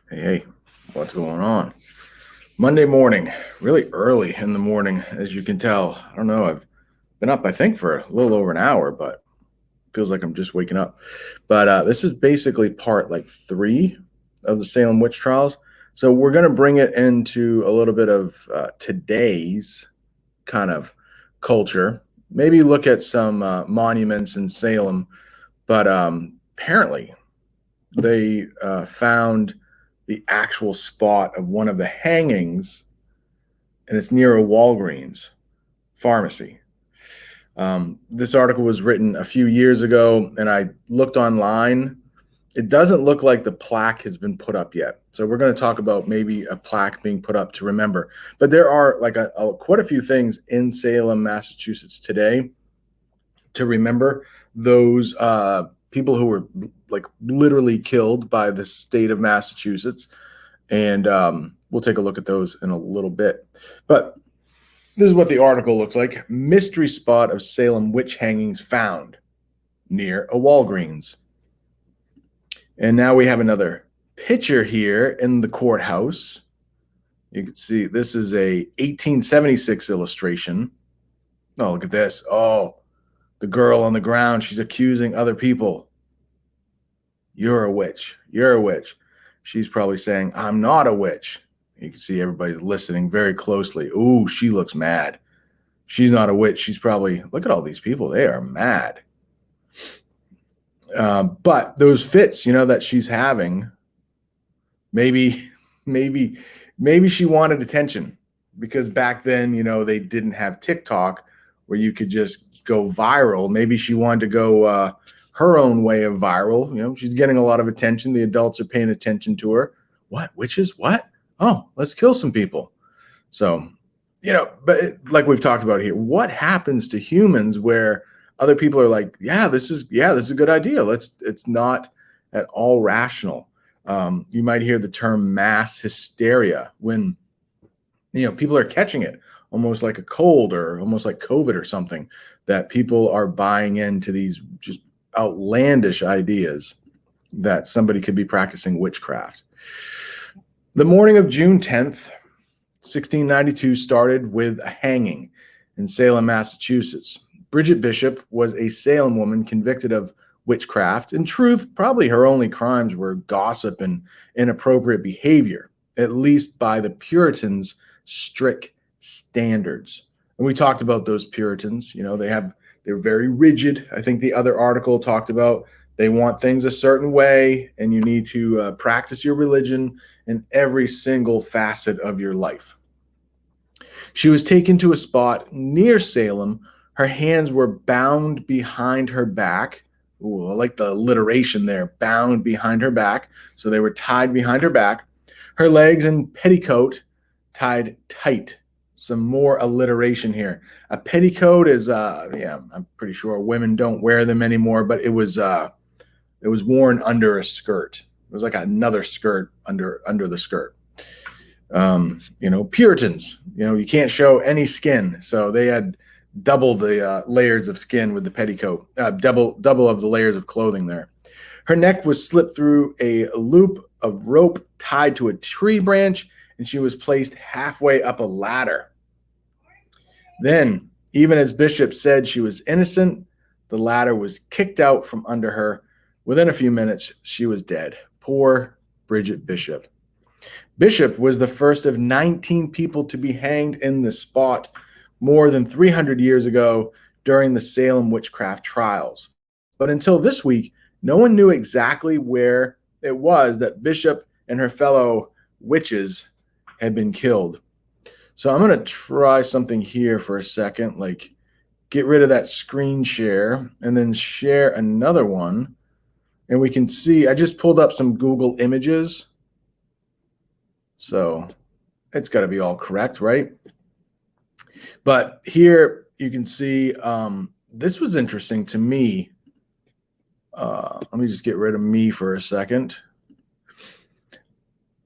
Hey, what's going on? Monday morning, really early in the morning, as you can tell. I don't know. I've been up, I think, for a little over an hour, but feels like I'm just waking up. But this is basically part like three of the Salem witch trials. So we're going to bring it into a little bit of today's kind of culture. Maybe look at some monuments in Salem, but apparently they found the actual spot of one of the hangings, and it's near a Walgreens pharmacy. This article was written a few years ago, and I looked online. It doesn't look like the plaque has been put up yet. So we're going to talk about maybe a plaque being put up to remember. But there are like quite a few things in Salem, Massachusetts today to remember those people who were like literally killed by the state of Massachusetts. And we'll take a look at those in a little bit. But this is what the article looks like. Mystery spot of Salem witch hangings found near a Walgreens. And now we have another picture here in the courthouse. You can see this is a 1876 illustration. Oh, look at this. Oh, the girl on the ground, she's accusing other people. You're a witch. You're a witch. She's probably saying, I'm not a witch. You can see everybody listening very closely. Ooh, she looks mad. She's not a witch. She's probably, look at all these people. They are mad. But those fits, that she's having, maybe she wanted attention because back then, they didn't have TikTok where you could just go viral. Maybe she wanted to go her own way of viral. She's getting a lot of attention. The adults are paying attention to her. What? Witches? What? Oh, let's kill some people. So, but like we've talked about here, what happens to humans where other people are like, this is a good idea. It's not at all rational. You might hear the term mass hysteria when, people are catching it almost like a cold or almost like COVID or something, that people are buying into these just outlandish ideas that somebody could be practicing witchcraft. The morning of June 10th, 1692 started with a hanging in Salem, Massachusetts. Bridget Bishop was a Salem woman convicted of witchcraft. In truth, probably her only crimes were gossip and inappropriate behavior, at least by the Puritans' strict standards. And we talked about those Puritans. They're very rigid. I think the other article talked about they want things a certain way, and you need to practice your religion in every single facet of your life. She was taken to a spot near Salem. Her hands were bound behind her back. Ooh, I like the alliteration there, bound behind her back. So they were tied behind her back. Her legs and petticoat tied tight. Some more alliteration here. A petticoat is, I'm pretty sure women don't wear them anymore, but it was worn under a skirt. It was like another skirt under the skirt. Puritans, you can't show any skin. So they had double the layers of skin with the petticoat, double of the layers of clothing there. Her neck was slipped through a loop of rope tied to a tree branch, and she was placed halfway up a ladder. Then, even as Bishop said she was innocent, the ladder was kicked out from under her. Within a few minutes, she was dead. Poor Bridget Bishop. Bishop was the first of 19 people to be hanged in this spot more than 300 years ago during the Salem witchcraft trials. But until this week, no one knew exactly where it was that Bishop and her fellow witches had been killed. So I'm going to try something here for a second, like get rid of that screen share and then share another one. And we can see, I just pulled up some Google images. So it's got to be all correct, right? But here you can see, this was interesting to me. Let me just get rid of me for a second.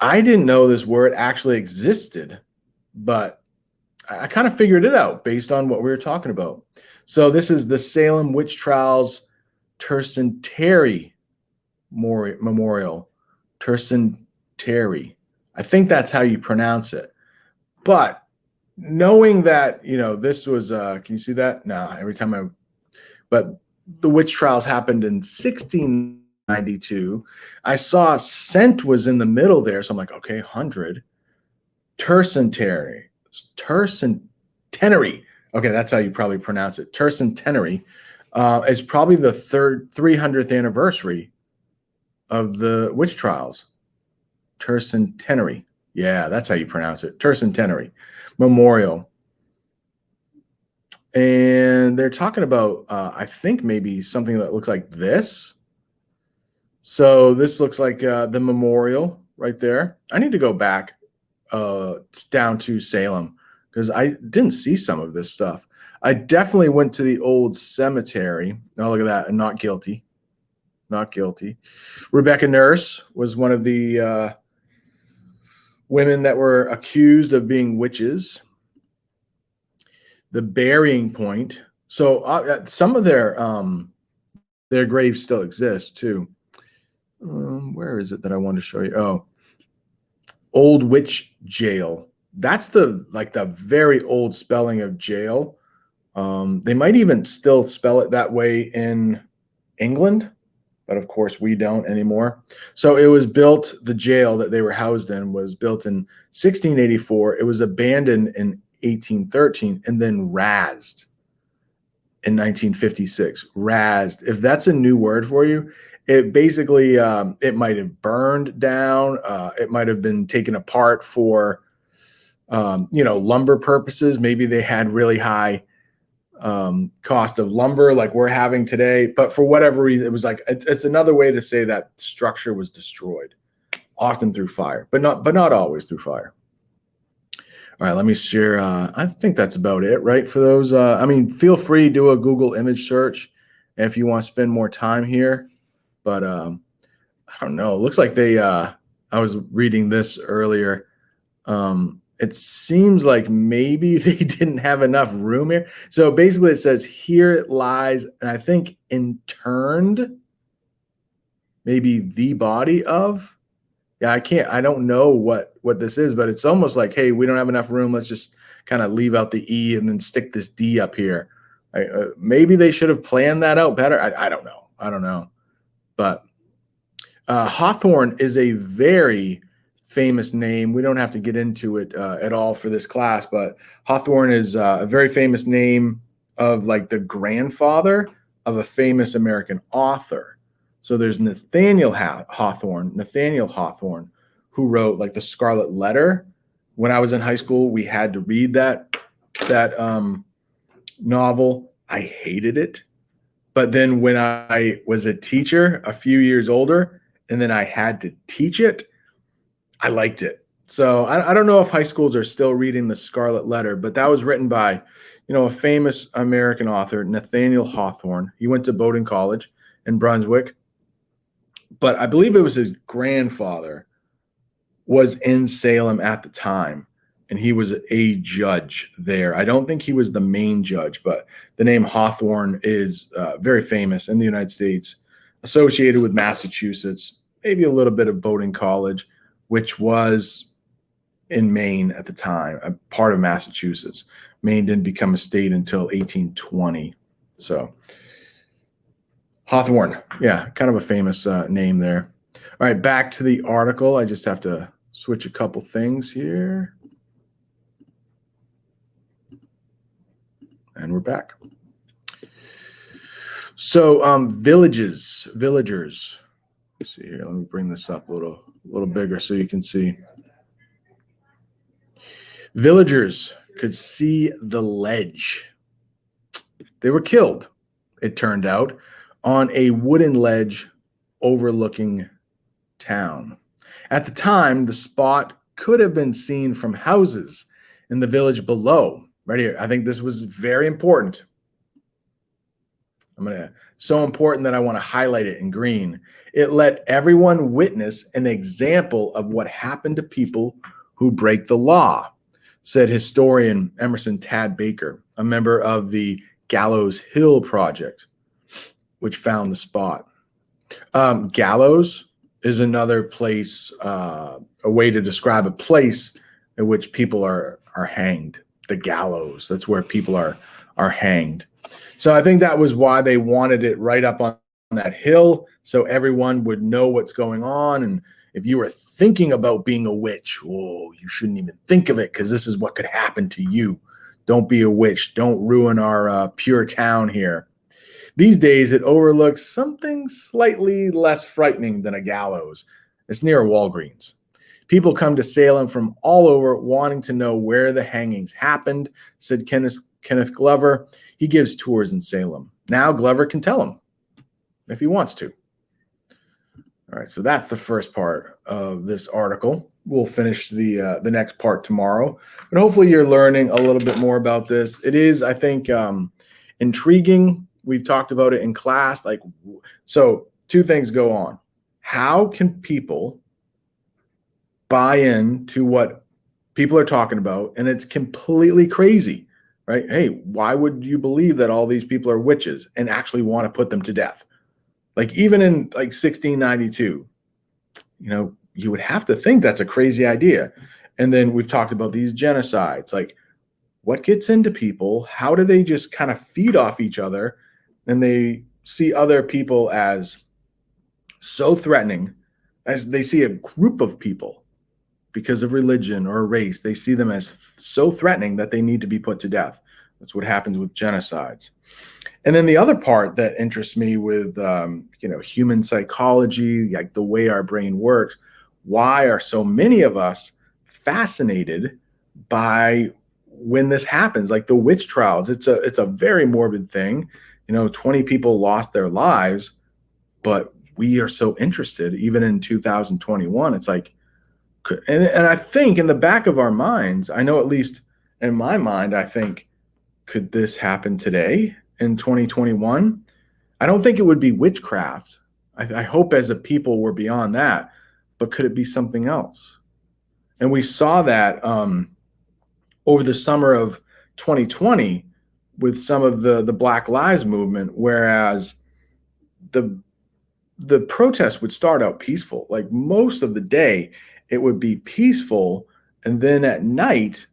I didn't know this word actually existed, but I kind of figured it out based on what we were talking about. So this is the Salem Witch Trials Tercentenary Memorial. Terry. I think that's how you pronounce it. But knowing that, this was, can you see that? No, but the witch trials happened in 1692. I saw cent was in the middle there. So I'm like, okay, 100. Tercentenary. Okay, that's how you probably pronounce it. Tercentenary is probably the 300th anniversary of the witch trials. Tercentenary. Yeah, that's how you pronounce it. Tercentenary Memorial. And they're talking about, I think maybe something that looks like this. So this looks like the memorial right there. I need to go back down to Salem because I didn't see some of this stuff. I definitely went to the old cemetery. Oh, look at that. Not guilty. Not guilty. Rebecca Nurse was one of the women that were accused of being witches. The burying point. So some of their graves still exist too. Where is it that I wanted to show you? Oh, Old Witch Jail. That's the very old spelling of jail. They might even still spell it that way in England, but of course we don't anymore. So it was built, the jail that they were housed in was built in 1684. It was abandoned in 1813 and then razed in 1956. Razed. If that's a new word for you, it basically, it might have burned down. It might have been taken apart for, lumber purposes. Maybe they had really high cost of lumber like we're having today. But for whatever reason, it was like, it's another way to say that structure was destroyed, often through fire, but not always through fire. All right, let me share. I think that's about it, right? For those, feel free to do a Google image search if you want to spend more time here. But I don't know. It looks like I was reading this earlier. It seems like maybe they didn't have enough room here. So basically it says, here it lies, and I think interned, maybe the body of. Yeah, I don't know what this is, but it's almost like, hey, we don't have enough room. Let's just kind of leave out the E and then stick this D up here. Maybe they should have planned that out better. I don't know. But Hawthorne is a very famous name. We don't have to get into it at all for this class, but Hawthorne is a very famous name of like the grandfather of a famous American author. So there's Nathaniel Hawthorne, who wrote like the Scarlet Letter. When I was in high school, we had to read that novel. I hated it. But then when I was a teacher a few years older, and then I had to teach it, I liked it. So I don't know if high schools are still reading the Scarlet Letter, but that was written by, a famous American author, Nathaniel Hawthorne. He went to Bowdoin College in Brunswick. But I believe it was his grandfather was in Salem at the time, and he was a judge there. I don't think he was the main judge, but the name Hawthorne is very famous in the United States, associated with Massachusetts, maybe a little bit of Bowdoin College, which was in Maine at the time, a part of Massachusetts. Maine didn't become a state until 1820. So Hawthorne, yeah, kind of a famous name there. All right, back to the article. I just have to switch a couple things here. And we're back. So villagers. Let's see here. Let me bring this up a little bigger so you can see. Villagers could see the ledge. They were killed, it turned out, on a wooden ledge overlooking town. At the time, the spot could have been seen from houses in the village below. Right here. I think this was very important. So important that I want to highlight it in green. It let everyone witness an example of what happened to people who break the law, said historian Emerson Tad Baker, a member of the Gallows Hill Project, which found the spot. Gallows is another place, a way to describe a place in which people are hanged. The gallows. That's where people are hanged. So I think that was why they wanted it right up on that hill, so everyone would know what's going on. And if you were thinking about being a witch, oh, you shouldn't even think of it, because this is what could happen to you. Don't be a witch. Don't ruin our pure town here. These days, it overlooks something slightly less frightening than a gallows. It's near a Walgreens. People come to Salem from all over wanting to know where the hangings happened, said Kenneth Glover. He gives tours in Salem. Now Glover can tell them if he wants to. All right, so that's the first part of this article. We'll finish the next part tomorrow, but hopefully you're learning a little bit more about this. It is, I think, intriguing. We've talked about it in class. Like, so two things go on. How can people buy into what people are talking about? And it's completely crazy, right? Hey, why would you believe that all these people are witches and actually want to put them to death? Like, even in like 1692, you would have to think that's a crazy idea. And then we've talked about these genocides. Like, what gets into people? How do they just kind of feed off each other? And they see other people as so threatening, as they see a group of people because of religion or race. They see them as so threatening that they need to be put to death. That's what happens with genocides. And then the other part that interests me with human psychology, like the way our brain works, why are so many of us fascinated by when this happens, like the witch trials? It's a very morbid thing. 20 people lost their lives, but we are so interested, even in 2021. It's like, and I think in the back of our minds, I know at least in my mind, I think, could this happen today in 2021? I don't think it would be witchcraft. I hope as a people we're beyond that, but could it be something else? And we saw that over the summer of 2020 with some of the Black Lives Movement, whereas the protests would start out peaceful. Like, most of the day, it would be peaceful. And then at night,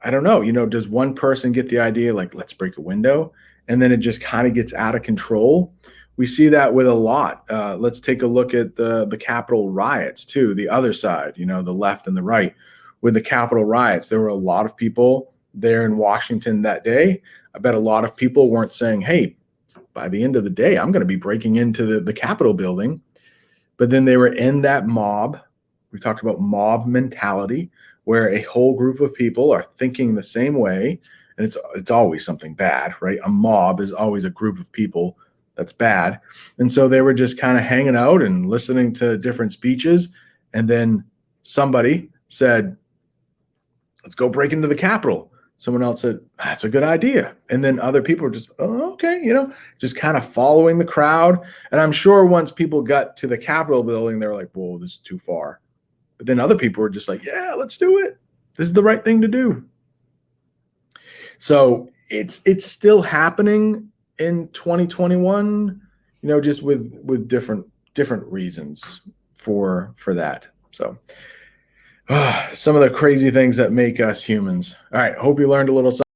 I don't know, does one person get the idea, like, let's break a window? And then it just kind of gets out of control. We see that with a lot. Let's take a look at the Capitol riots too, the other side, the left and the right. With the Capitol riots, there were a lot of people there in Washington that day. I bet a lot of people weren't saying, hey, by the end of the day, I'm going to be breaking into the Capitol building. But then they were in that mob. We talked about mob mentality, where a whole group of people are thinking the same way. And it's always something bad, right? A mob is always a group of people that's bad. And so they were just kind of hanging out and listening to different speeches. And then somebody said, let's go break into the Capitol. Someone else said, that's a good idea. And then other people were just, oh, okay, just kind of following the crowd. And I'm sure once people got to the Capitol building, they were like, whoa, this is too far. But then other people were just like, yeah, let's do it. This is the right thing to do. So it's still happening in 2021, just with different reasons for that. So some of the crazy things that make us humans. All right. Hope you learned a little something.